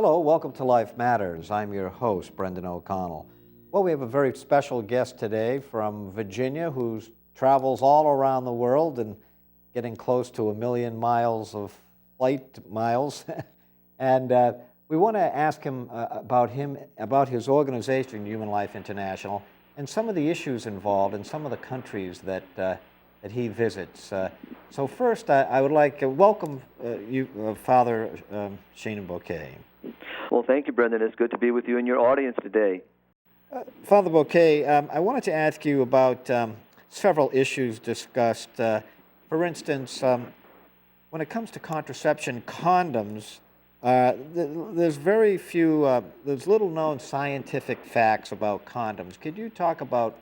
Hello, welcome to Life Matters. I'm your host, Brendan O'Connell. Well, we have a very special guest today from Virginia who travels all around the world and getting close to 1 million miles of flight miles. And we want to ask him about his organization, Human Life International, and some of the issues involved in some of the countries that he visits. So first, I would like to welcome you, Father Shenan Boquet. Well, thank you, Brendan. It's good to be with you and your audience today. Father Boquet, I wanted to ask you about several issues discussed. For instance, when it comes to contraception, condoms, there's very few, there's little known scientific facts about condoms. Could you talk about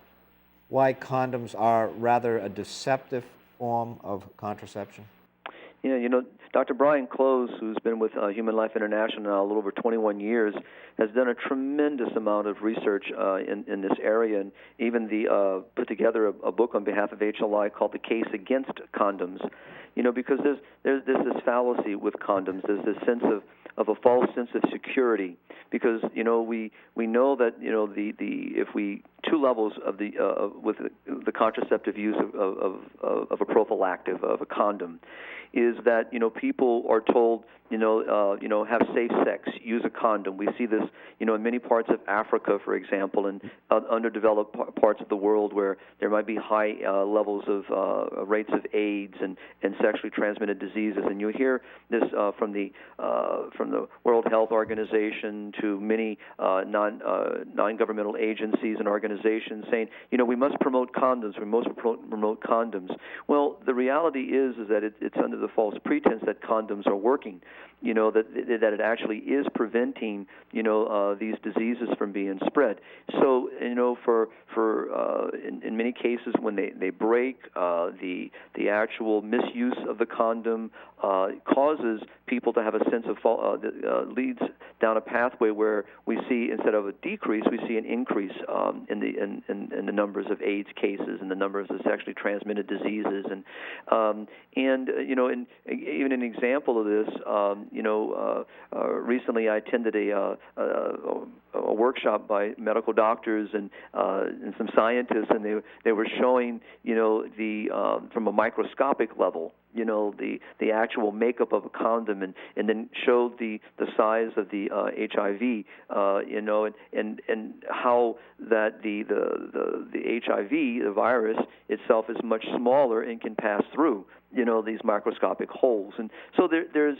why condoms are rather a deceptive form of contraception? Yeah, Dr. Brian Close, who's been with Human Life International now a little over 21 years, has done a tremendous amount of research in this area, and even put together a book on behalf of HLI called The Case Against Condoms. Because there's this fallacy with condoms. There's this sense of a false sense of security, because we know that if we two levels of with the contraceptive use of a prophylactic of a condom is that people are told have safe sex, use a condom. We see this in many parts of Africa, for example, and underdeveloped parts of the world where there might be high levels of rates of AIDS and sexually transmitted diseases. And you hear this from the World Health Organization to many non-governmental agencies and organizations saying, we must promote condoms. We must promote condoms. Well, the reality is that it's under the false pretense that condoms are working. That it actually is preventing these diseases from being spread. So in many cases when they break, the actual misuse of the condom causes people to have a sense of leads down a pathway where we see, instead of a decrease, we see an increase in the numbers of AIDS cases and the numbers of sexually transmitted diseases, and even an example of this. Recently I attended a workshop by medical doctors and some scientists, and they were showing from a microscopic level the actual makeup of a condom, and then showed the size of the HIV, and how that the HIV, the virus itself, is much smaller and can pass through these microscopic holes. And so there's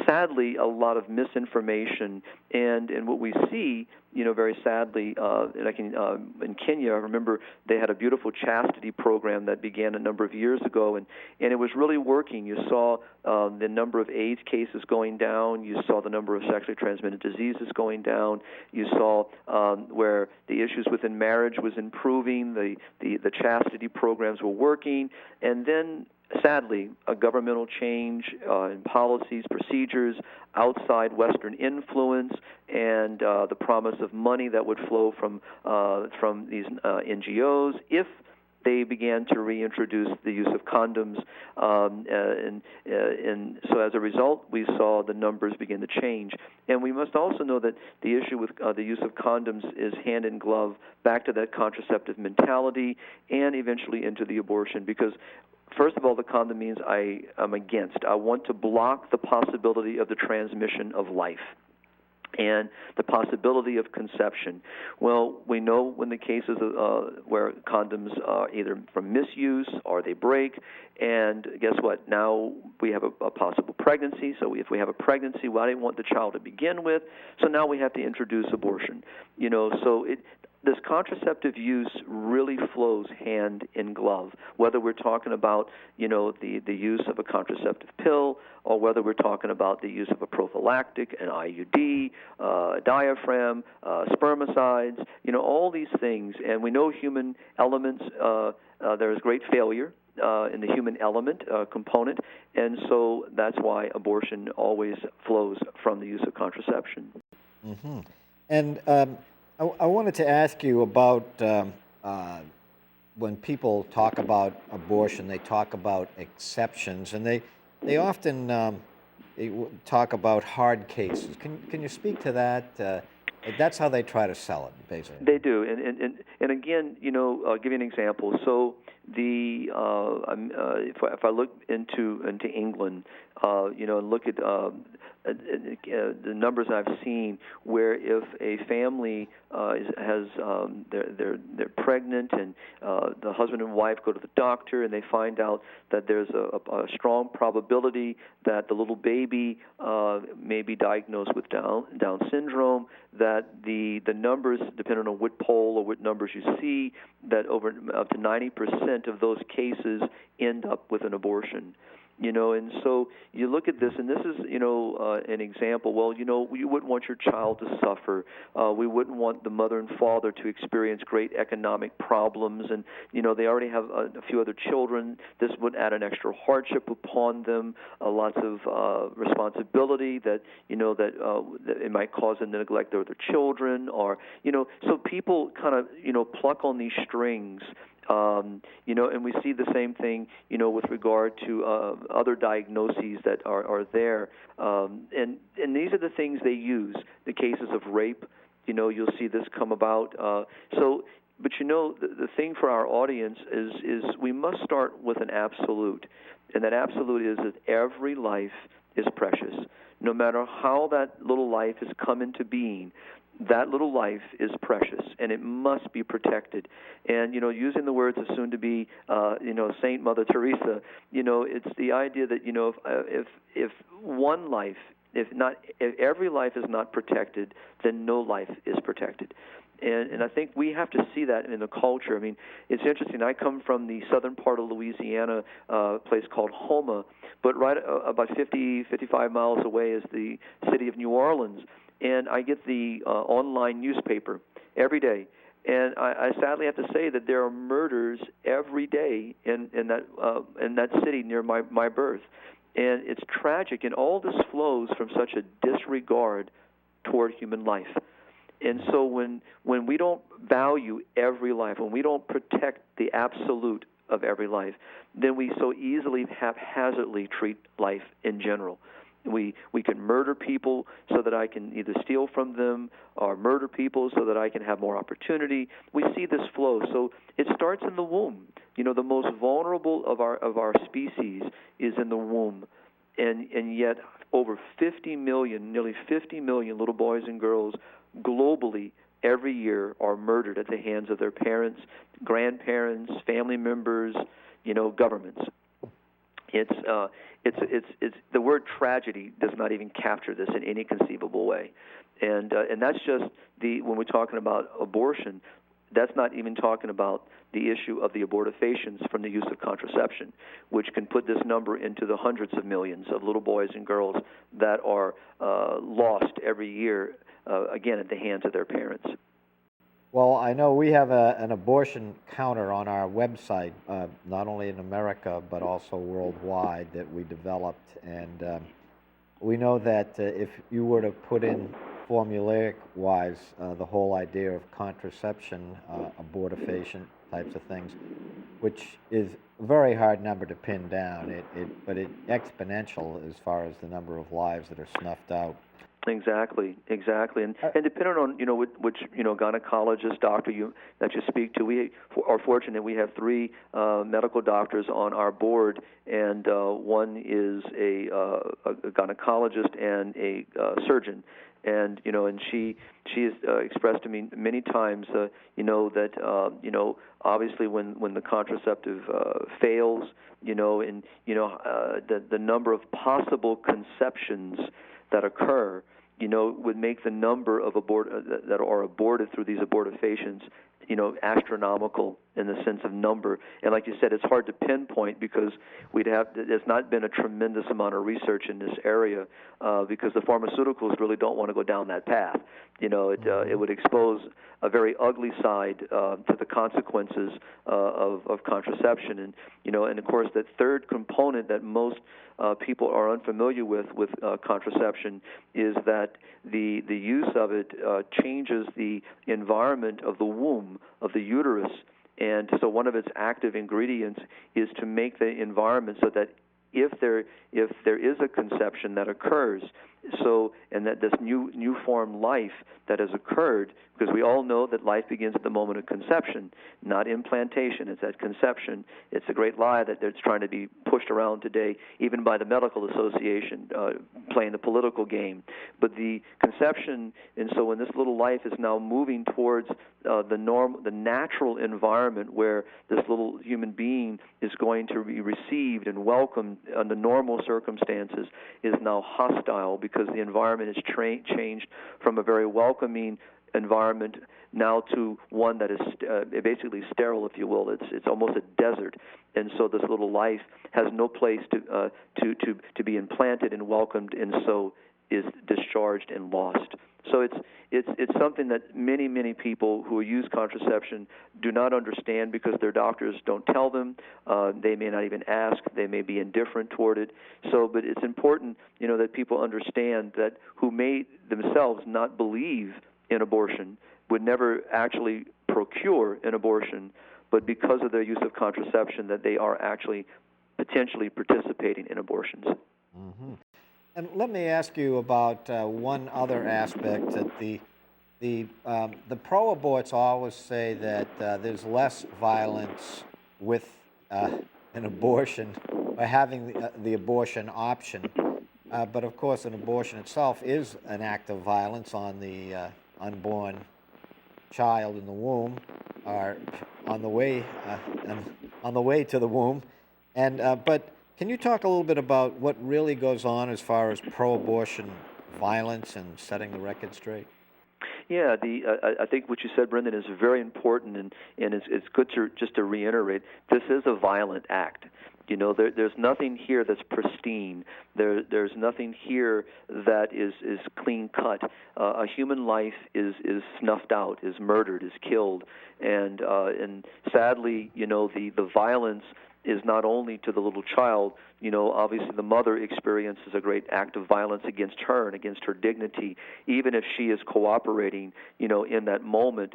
sadly a lot of misinformation, and what we see very sadly, in Kenya, I remember they had a beautiful chastity program that began a number of years ago, and it was really working. You saw the number of AIDS cases going down. You saw the number of sexually transmitted diseases going down. You saw where the issues within marriage was improving. The chastity programs were working, and then sadly, a governmental change in policies, procedures, outside Western influence, and the promise of money that would flow from these NGOs if they began to reintroduce the use of condoms, and so as a result, we saw the numbers begin to change. And we must also know that the issue with the use of condoms is hand in glove back to that contraceptive mentality and eventually into the abortion, because first of all, the condom means I am against. I want to block the possibility of the transmission of life and the possibility of conception. Well, we know when the cases where condoms are either from misuse or they break, and guess what? Now we have a possible pregnancy. So if we have a pregnancy, well, I didn't want the child to begin with, so now we have to introduce abortion. So this contraceptive use really flows hand in glove, whether we're talking about, the use of a contraceptive pill, or whether we're talking about the use of a prophylactic, an IUD, a diaphragm, spermicides, all these things. And we know human elements, there is great failure in the human element component, and so that's why abortion always flows from the use of contraception. Mm-hmm. And I wanted to ask you about when people talk about abortion, they talk about exceptions, and they often talk about hard cases. Can you speak to that? That's how they try to sell it, basically. They do, and again, I'll give you an example. So if I look into England, and look at the numbers I've seen, where if a family they're pregnant and the husband and wife go to the doctor and they find out that there's a strong probability that the little baby may be diagnosed with Down syndrome, that the numbers, depending on what poll or what numbers you see, that up to 90% of those cases end up with an abortion. And so you look at this, and this is, an example. Well, you wouldn't want your child to suffer. We wouldn't want the mother and father to experience great economic problems, and, they already have a few other children. This would add an extra hardship upon them, lots of responsibility that it might cause them to neglect their other children, or, so people kind of, pluck on these strings. And we see the same thing, with regard to other diagnoses that are there. And these are the things they use. The cases of rape, you'll see this come about. But the thing for our audience is we must start with an absolute, and that absolute is that every life is precious. No matter how that little life has come into being, that little life is precious, and it must be protected. And, using the words of soon-to-be, Saint Mother Teresa, it's the idea that, if one life, if every life is not protected, then no life is protected. And I think we have to see that in the culture. I mean, it's interesting. I come from the southern part of Louisiana, a place called Houma, but right about 55 miles away is the city of New Orleans. And I get the online newspaper every day, and I sadly have to say that there are murders every day in that city near my birth, and it's tragic. And all this flows from such a disregard toward human life. And so when we don't value every life, when we don't protect the absolute of every life, then we so easily haphazardly treat life in general. We can murder people so that I can either steal from them, or murder people so that I can have more opportunity. We see this flow. So it starts in the womb. The most vulnerable of our species is in the womb, and yet over 50 million, nearly 50 million little boys and girls globally every year are murdered at the hands of their parents, grandparents, family members, governments. It's the word tragedy does not even capture this in any conceivable way, and that's just when we're talking about abortion, that's not even talking about the issue of the abortifacients from the use of contraception, which can put this number into the hundreds of millions of little boys and girls that are lost every year, again at the hands of their parents. Well, I know we have an abortion counter on our website, not only in America, but also worldwide, that we developed. And we know that if you were to put in formulaic-wise the whole idea of contraception, abortifacient types of things, which is a very hard number to pin down, but it's exponential as far as the number of lives that are snuffed out. Exactly, and depending on which gynecologist doctor that you speak to, we are fortunate. We have 3 medical doctors on our board, and one is a gynecologist and a surgeon. And and she has expressed to me many times that obviously when the contraceptive fails, and the number of possible conceptions that occur, would make the number of that are aborted through these abortifacients, astronomical in the sense of number. And like you said, it's hard to pinpoint because there's not been a tremendous amount of research in this area because the pharmaceuticals really don't want to go down that path. It would expose a very ugly side to the consequences of contraception. And of course, that third component that most people are unfamiliar with contraception is that the use of it changes the environment of the womb, of the uterus. And so one of its active ingredients is to make the environment so that if there is a conception that occurs. So, and that this new form life that has occurred, because we all know that life begins at the moment of conception, not implantation. It's at conception. It's a great lie that it's trying to be pushed around today, even by the medical association, playing the political game. But the conception, and so when this little life is now moving towards the natural environment where this little human being is going to be received and welcomed under normal circumstances, is now hostile because the environment has changed from a very welcoming environment now to one that is basically sterile, if you will. It's almost a desert, and so this little life has no place to be implanted and welcomed, and so is discharged and lost. So it's something that many people who use contraception do not understand because their doctors don't tell them. They may not even ask. They may be indifferent toward it. So, but it's important, that people understand that who may themselves not believe in abortion would never actually procure an abortion, but because of their use of contraception, that they are actually potentially participating in abortions. Mm-hmm. And let me ask you about one other aspect that the pro-aborts always say that there's less violence with an abortion by having the abortion option. But of course, an abortion itself is an act of violence on the unborn child in the womb, or on the way to the womb. And but can you talk a little bit about what really goes on as far as pro-abortion violence and setting the record straight? Yeah, I think what you said, Brendan, is very important, and it's good to reiterate. This is a violent act. There's nothing here that's pristine. There's nothing here that is clean cut. A human life is snuffed out, is murdered, is killed, and sadly, the violence is not only to the little child. Obviously the mother experiences a great act of violence against her and against her dignity, even if she is cooperating, in that moment,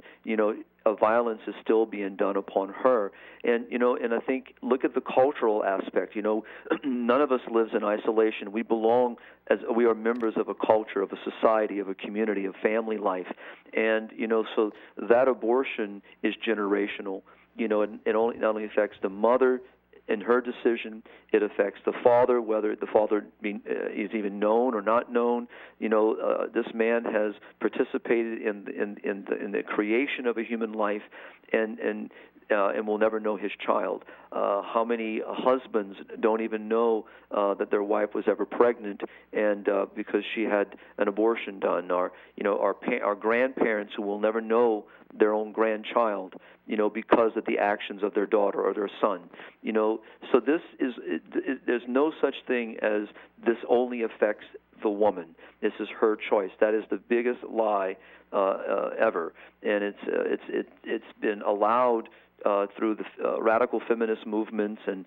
a violence is still being done upon her. And I think, look at the cultural aspect. None of us lives in isolation. We are members of a culture, of a society, of a community, of family life. And, so that abortion is generational. It not only affects the mother in her decision, it affects the father, whether the father is even known or not known. This man has participated in the creation of a human life, and will never know his child. How many husbands don't even know that their wife was ever pregnant, and because she had an abortion done, or our grandparents who will never know their own grandchild, because of the actions of their daughter or their son. So this is there's no such thing as this only affects the woman. This is her choice. That is the biggest lie ever, and it's been allowed through the radical feminist movements and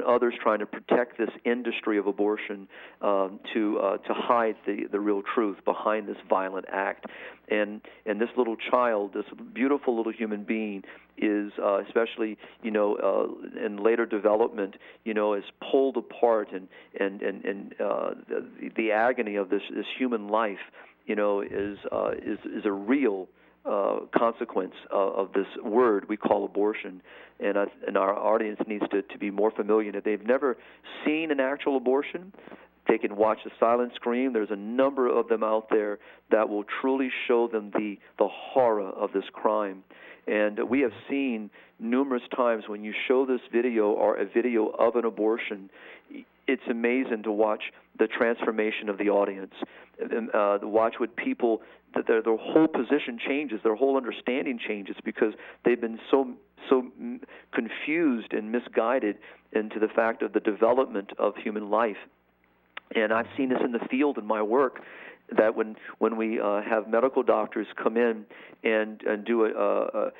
others trying to protect this industry of abortion to hide the real truth behind this violent act. And this little child, this beautiful little human being, is especially in later development, is pulled apart, and the agony of this human life, is a real consequence of this word we call abortion, and our audience needs to be more familiar. If they've never seen an actual abortion, they can watch The Silent Scream. There's a number of them out there that will truly show them the horror of this crime. And we have seen numerous times when you show this video or a video of an abortion, it's amazing to watch the transformation of the audience, to watch what people, their whole position changes, their whole understanding changes, because they've been so confused and misguided into the fact of the development of human life. And I've seen this in the field in my work, that when we have medical doctors come in and do a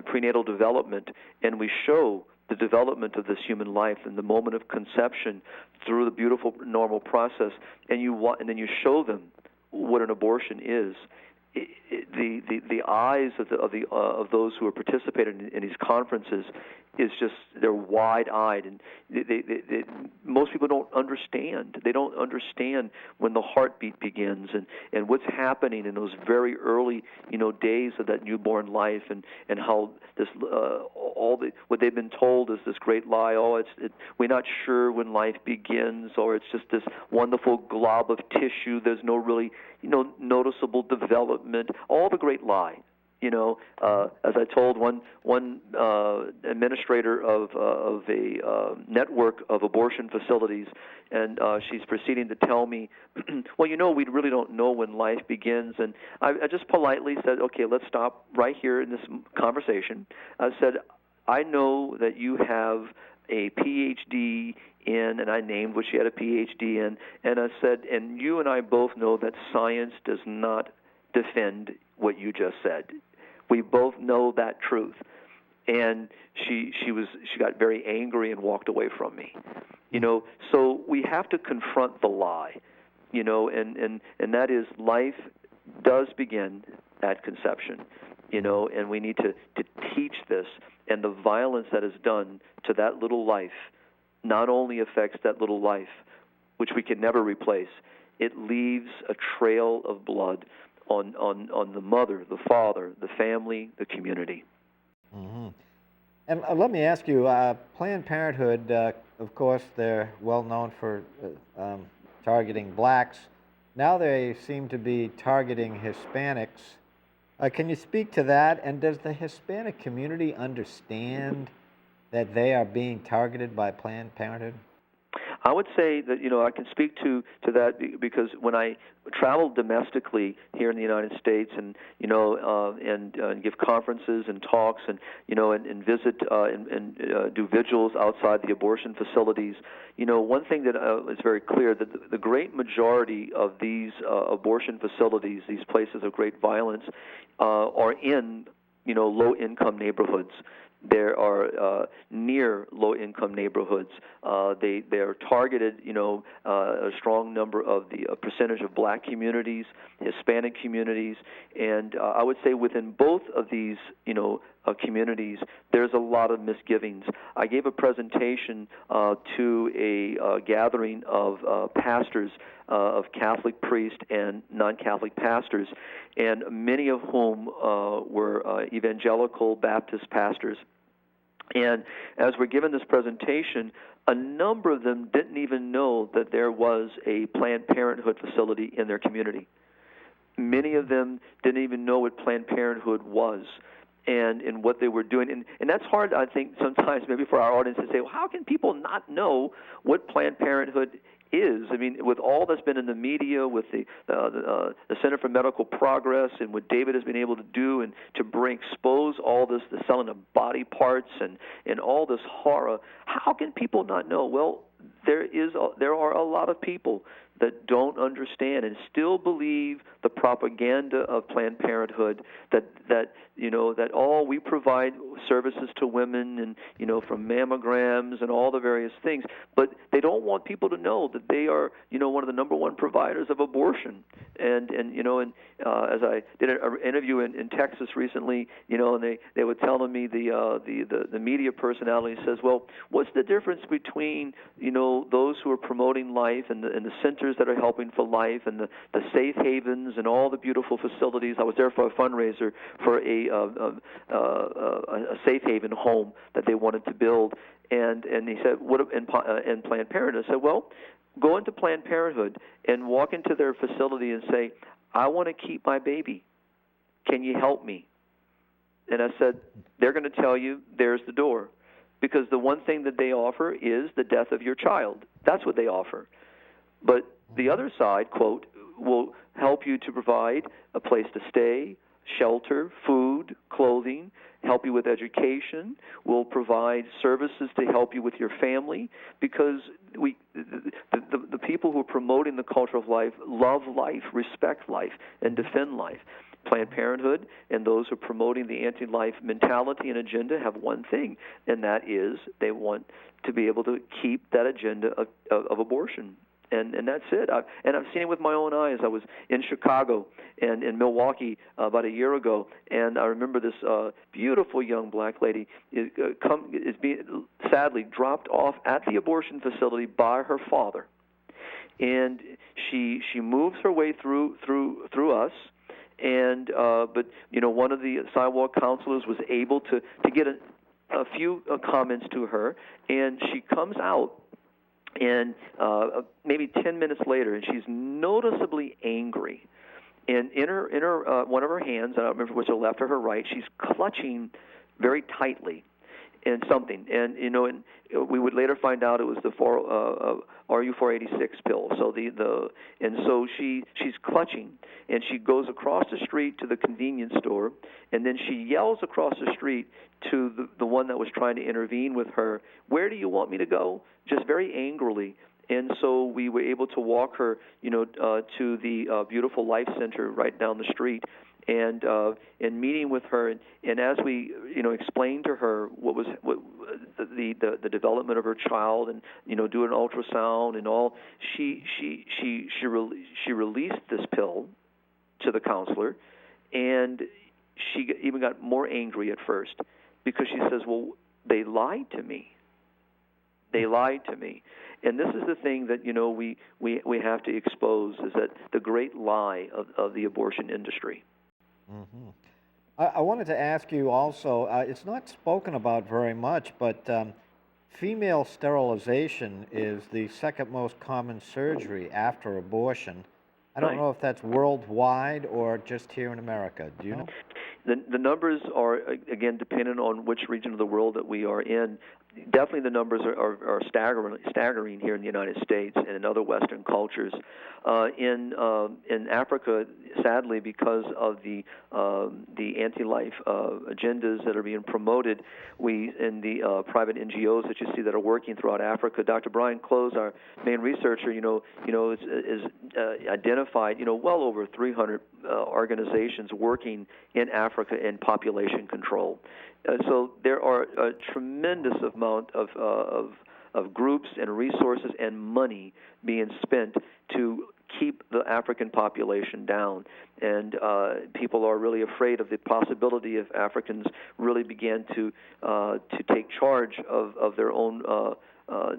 prenatal development, and we show the development of this human life in the moment of conception through the beautiful normal process, and then you show them what an abortion is, the eyes of those who are participating in these conferences is just, they're wide-eyed, and most people don't understand. They don't understand when the heartbeat begins and what's happening in those very early days of that newborn life, and how this what they've been told is this great lie. We're not sure when life begins, or it's just this wonderful glob of tissue. There's no really noticeable development. All the great lie. As I told one administrator of a network of abortion facilities, and she's proceeding to tell me, well, we really don't know when life begins. And I just politely said, okay, let's stop right here in this conversation. I said, I know that you have a PhD in, and I named what she had a PhD in, and I said, and you and I both know that science does not defend what you just said. We both know that truth. And she got very angry and walked away from me. So we have to confront the lie, and that is, life does begin at conception, and we need to teach this. And the violence that is done to that little life not only affects that little life, which we can never replace, it leaves a trail of blood on the mother, the father, the family, the community. Mm-hmm. And let me ask you, Planned Parenthood, of course, they're well known for targeting blacks. Now they seem to be targeting Hispanics. Can you speak to that? And does the Hispanic community understand that they are being targeted by Planned Parenthood? I would say that I can speak to that because when I travel domestically here in the United States and and give conferences and talks and and visit and do vigils outside the abortion facilities, one thing that is very clear, that the great majority of these abortion facilities, these places of great violence, are in low-income neighborhoods. There are near low-income neighborhoods. They are targeted, a strong number of the percentage of black communities, Hispanic communities, and I would say within both of these, communities, there's a lot of misgivings. I gave a presentation to a gathering of pastors, of Catholic priests and non-Catholic pastors, and many of whom were evangelical Baptist pastors. And as we're given this presentation, a number of them didn't even know that there was a Planned Parenthood facility in their community. Many of them didn't even know what Planned Parenthood was and what they were doing. And that's hard, I think, sometimes maybe for our audience to say, well, how can people not know what Planned Parenthood is? I mean, with all that's been in the media, with the Center for Medical Progress, and what David has been able to do, and to expose all this, the selling of body parts and all this horror, how can people not know? Well, there are a lot of people that don't understand and still believe the propaganda of Planned Parenthood, that we provide services to women, and from mammograms and all the various things, but they don't want people to know that they are one of the number one providers of abortion. And as I did an interview in Texas recently, and they were telling me the media personality says, well, what's the difference between those who are promoting life and the centers that are helping for life and the safe havens and all the beautiful facilities? I was there for a fundraiser for a safe haven home that they wanted to build, and he said, what in Planned Parenthood? I said, well, go into Planned Parenthood and walk into their facility and say, I want to keep my baby. Can you help me? And I said, they're going to tell you there's the door, because the one thing that they offer is the death of your child. That's what they offer. But the other side, quote, will help you to provide a place to stay, shelter, food, clothing, help you with education, will provide services to help you with your family, because the people who are promoting the culture of life love life, respect life, and defend life. Planned Parenthood and those who are promoting the anti-life mentality and agenda have one thing, and that is they want to be able to keep that agenda of abortion. and that's it. And I've seen it with my own eyes. I was in Chicago and in Milwaukee about a year ago, and I remember this beautiful young black lady is being sadly dropped off at the abortion facility by her father, and she moves her way through us. And but one of the sidewalk counselors was able to get a few comments to her, and she comes out, and maybe 10 minutes later, and she's noticeably angry. And in her one of her hands, I don't remember if it was her left or her right, she's clutching very tightly in something. And and we would later find out it was the RU486 pill. So so she's clutching, and she goes across the street to the convenience store, and then she yells across the street to the one that was trying to intervene with her, "Where do you want me to go?" Just very angrily. And so we were able to walk her, to the beautiful Life Center right down the street, and meeting with her, and as we explained to her what the development of her child, and do an ultrasound and all, she released this pill to the counselor, and she even got more angry at first, because she says, "Well, they lied to me. They lied to me." And this is the thing that we have to expose, is that the great lie of the abortion industry. Mm-hmm. I wanted to ask you also, it's not spoken about very much, but female sterilization is the second most common surgery after abortion. I don't know if that's worldwide or just here in America. Do you know? The numbers are, again, dependent on which region of the world that we are in. Definitely the numbers are staggering here in the United States and in other Western cultures. In Africa, sadly, because of the anti-life agendas that are being promoted, we in the private NGOs that you see that are working throughout Africa. Dr. Brian Close, our main researcher, is identified well over 300 organizations working in Africa in population control. So there are a tremendous amount of groups and resources and money being spent to keep the African population down. And people are really afraid of the possibility if Africans really began to take charge of their own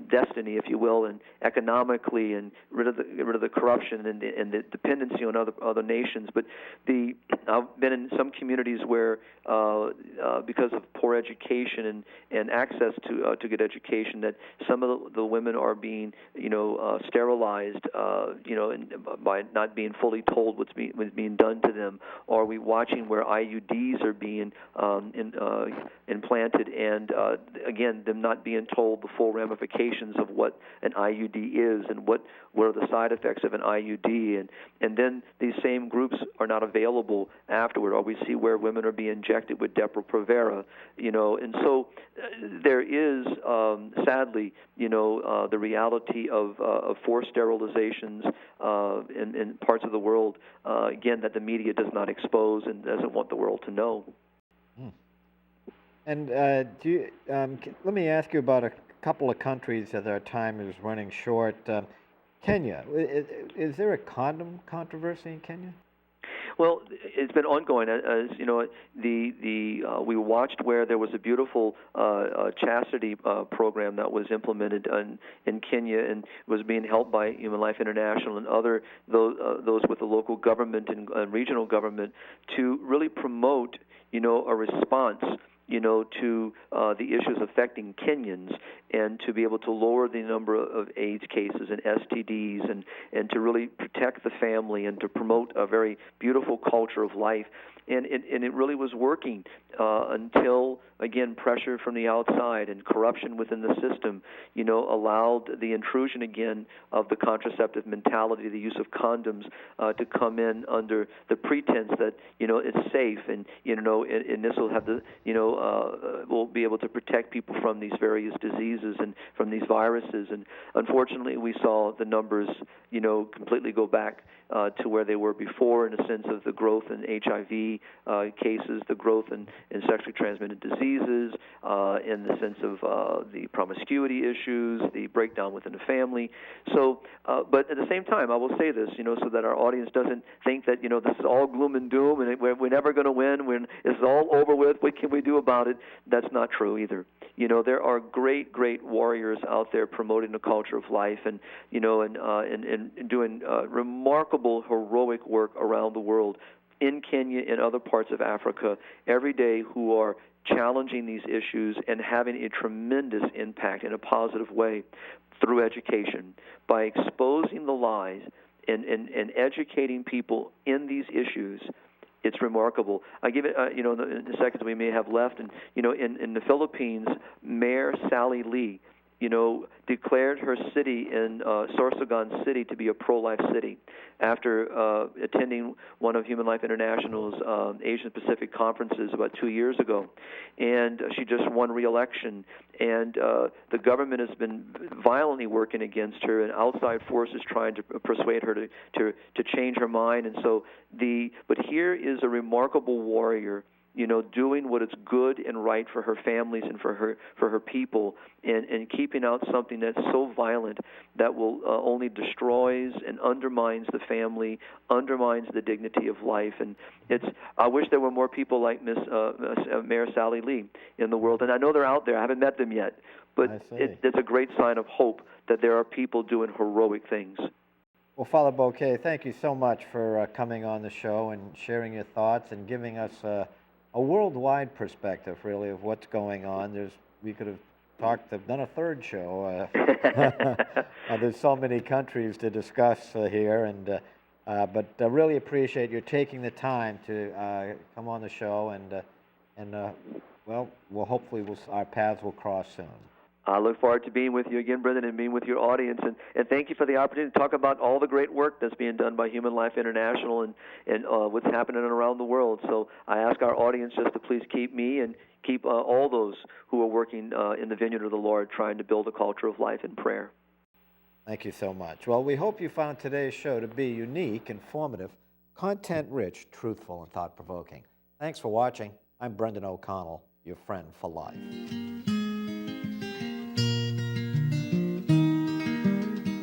destiny, if you will, and economically, and get rid of the corruption and the dependency on other nations. But I've been in some communities where because of poor education and access to good education, that some of the women are being sterilized, by not being fully told what's being done to them. Or we watching where IUDs are being implanted, and again, them not being told the full ramifications of what an IUD is and what are the side effects of an IUD, and then these same groups are not available afterward. Or we see where women are being injected with Depo-Provera, and so there is sadly, the reality of forced sterilizations in parts of the world, again, that the media does not expose and doesn't want the world to know. And let me ask you about a couple of countries that our time is running short. Kenya, is there a condom controversy in Kenya? Well, it's been ongoing. As we watched where there was a beautiful chastity program that was implemented in Kenya and was being helped by Human Life International and those with the local government and regional government to really promote a response to the issues affecting Kenyans, and to be able to lower the number of AIDS cases and STDs, and to really protect the family, and to promote a very beautiful culture of life. And it really was working until, again, pressure from the outside and corruption within the system, allowed the intrusion again of the contraceptive mentality, the use of condoms, to come in under the pretense that it's safe, and and this will have we'll be able to protect people from these various diseases and from these viruses. And unfortunately, we saw the numbers completely go back to where they were before, in a sense of the growth in HIV cases, the growth in sexually transmitted diseases. diseases, in the sense of the promiscuity issues, the breakdown within the family. So, but at the same time, I will say this, so that our audience doesn't think that, this is all gloom and doom and we're never going to win, when it's all over with, what can we do about it? That's not true either. There are great, great warriors out there promoting the culture of life and doing remarkable, heroic work around the world, in Kenya and other parts of Africa every day, who are challenging these issues and having a tremendous impact in a positive way through education, by exposing the lies and educating people in these issues. It's remarkable. I give it, in the seconds we may have left, and in the Philippines, Mayor Sally Lee, declared her city in Sorsogon City to be a pro-life city after attending one of Human Life International's Asian Pacific conferences about 2 years ago. And she just won re-election. And the government has been violently working against her, and outside forces trying to persuade her to change her mind. And so but here is a remarkable warrior, doing what is good and right for her families and for her people, and keeping out something that's so violent that will only destroys and undermines the family, undermines the dignity of life. And I wish there were more people like Mayor Sally Lee in the world, and I know they're out there. I haven't met them yet, but it's a great sign of hope that there are people doing heroic things. Well, Father Boquet, thank you so much for coming on the show and sharing your thoughts and giving us a worldwide perspective, really, of what's going on. We could have done a third show. There's so many countries to discuss here, but I really appreciate your taking the time to come on the show, and hopefully our paths will cross soon. I look forward to being with you again, Brendan, and being with your audience. And thank you for the opportunity to talk about all the great work that's being done by Human Life International and what's happening around the world. So I ask our audience just to please keep me and keep all those who are working in the vineyard of the Lord, trying to build a culture of life and prayer. Thank you so much. Well, we hope you found today's show to be unique, informative, content-rich, truthful, and thought-provoking. Thanks for watching. I'm Brendan O'Connell, your friend for life.